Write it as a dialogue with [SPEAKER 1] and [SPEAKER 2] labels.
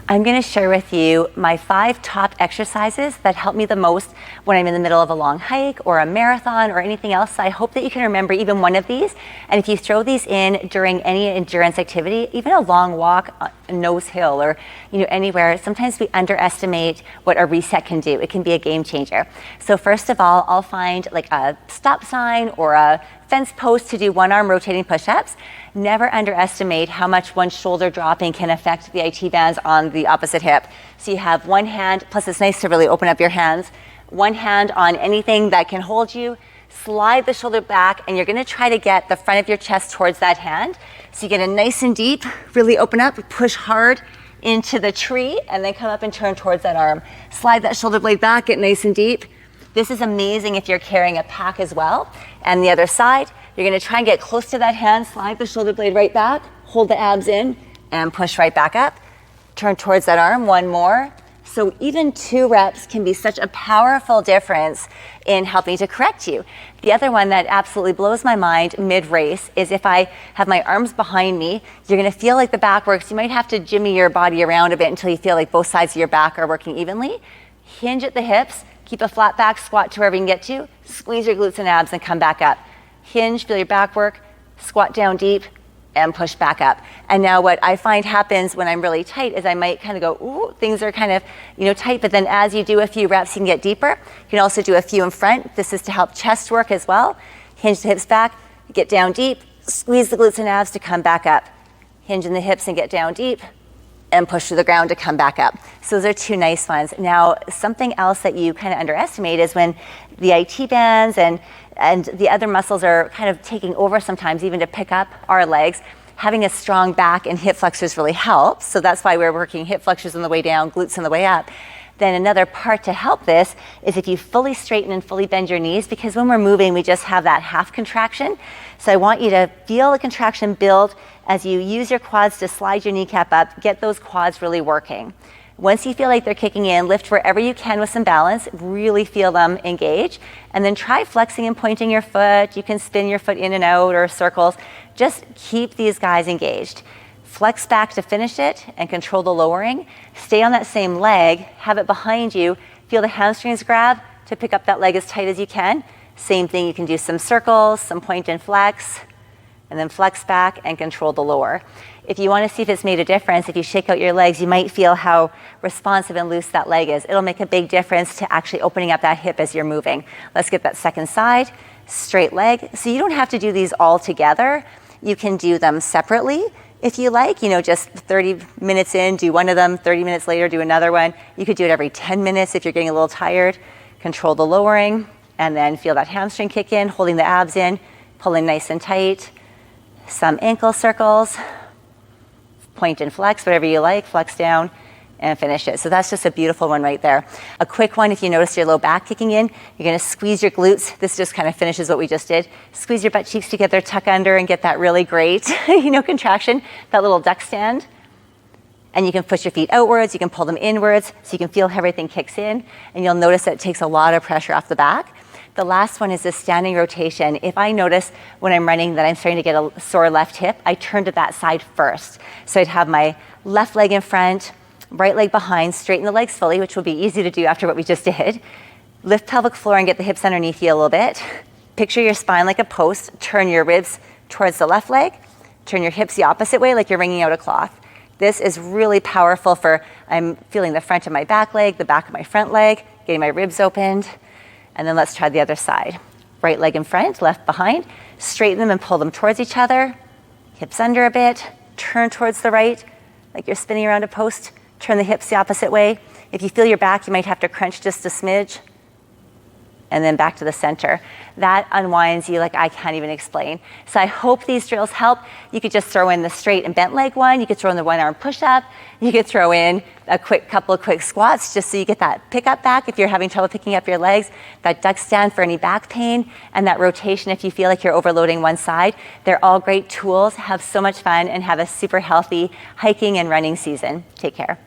[SPEAKER 1] I'm going to share with you my 5 top exercises that help me the most when I'm in the middle of a long hike or a marathon or anything else. I hope that you can remember even one of these. And if you throw these in during any endurance activity, even a long walk, a nose hill, or anywhere, sometimes we underestimate what a reset can do. It can be a game changer. So first of all, I'll find like a stop sign or a fence post to do one-arm rotating push-ups. Never underestimate how much one shoulder dropping can affect the IT bands on the opposite hip. So you have one hand, plus it's nice to really open up your hands, one hand on anything that can hold you, slide the shoulder back, and you're gonna try to get the front of your chest towards that hand. So you get a nice and deep, really open up, push hard into the tree, and then come up and turn towards that arm. Slide that shoulder blade back, get nice and deep. This is amazing if you're carrying a pack as well. And the other side, you're gonna try and get close to that hand, slide the shoulder blade right back, hold the abs in, and push right back up. Turn towards that arm, one more. So even 2 reps can be such a powerful difference in helping to correct you. The other one that absolutely blows my mind mid-race is if I have my arms behind me, you're gonna feel like the back works. You might have to jimmy your body around a bit until you feel like both sides of your back are working evenly. Hinge at the hips, keep a flat back, squat to wherever you can get to, squeeze your glutes and abs and come back up. Hinge, feel your back work, squat down deep, and push back up. And now what I find happens when I'm really tight is I might kind of go, ooh, things are kind of tight, but then as you do a few reps, you can get deeper. You can also do a few in front. This is to help chest work as well. Hinge the hips back, get down deep, squeeze the glutes and abs to come back up. Hinge in the hips and get down deep, and push to the ground to come back up. So those are 2 nice ones. Now, something else that you kind of underestimate is when the IT bands and the other muscles are kind of taking over sometimes, even to pick up our legs, having a strong back and hip flexors really helps. So that's why we're working hip flexors on the way down, glutes on the way up. Then another part to help this is if you fully straighten and fully bend your knees, because when we're moving, we just have that half contraction. So I want you to feel the contraction build as you use your quads to slide your kneecap up, get those quads really working. Once you feel like they're kicking in, lift wherever you can with some balance, really feel them engage, and then try flexing and pointing your foot. You can spin your foot in and out or circles. Just keep these guys engaged. Flex back to finish it and control the lowering. Stay on that same leg, have it behind you, feel the hamstrings grab to pick up that leg as tight as you can. Same thing, you can do some circles, some point and flex, and then flex back and control the lower. If you want to see if it's made a difference, if you shake out your legs, you might feel how responsive and loose that leg is. It'll make a big difference to actually opening up that hip as you're moving. Let's get that second side, straight leg. So you don't have to do these all together. You can do them separately if you like, just 30 minutes in, do one of them, 30 minutes later, do another one. You could do it every 10 minutes if you're getting a little tired. Control the lowering, and then feel that hamstring kick in, holding the abs in, pulling nice and tight. Some ankle circles, point and flex, whatever you like, flex down and finish it. So that's just a beautiful one right there. A quick one, if you notice your low back kicking in, you're gonna squeeze your glutes. This just kind of finishes what we just did. Squeeze your butt cheeks together, tuck under, and get that really great, contraction, that little duck stand. And you can push your feet outwards, you can pull them inwards, so you can feel how everything kicks in, and you'll notice that it takes a lot of pressure off the back. The last one is this standing rotation. If I notice when I'm running that I'm starting to get a sore left hip, I turn to that side first. So I'd have my left leg in front, right leg behind, straighten the legs fully, which will be easy to do after what we just did. Lift pelvic floor and get the hips underneath you a little bit. Picture your spine like a post, turn your ribs towards the left leg, turn your hips the opposite way like you're wringing out a cloth. This is really powerful for, I'm feeling the front of my back leg, the back of my front leg, getting my ribs opened. And then let's try the other side. Right leg in front, left behind. Straighten them and pull them towards each other. Hips under a bit. Turn towards the right, like you're spinning around a post. Turn the hips the opposite way. If you feel your back, you might have to crunch just a smidge. And then back to the center. That unwinds you like I can't even explain. So I hope these drills help. You could just throw in the straight and bent leg one. You could throw in the 1-arm push-up. You could throw in a couple of quick squats just so you get that pick-up back if you're having trouble picking up your legs, that duck stand for any back pain, and that rotation if you feel like you're overloading one side. They're all great tools. Have so much fun and have a super healthy hiking and running season. Take care.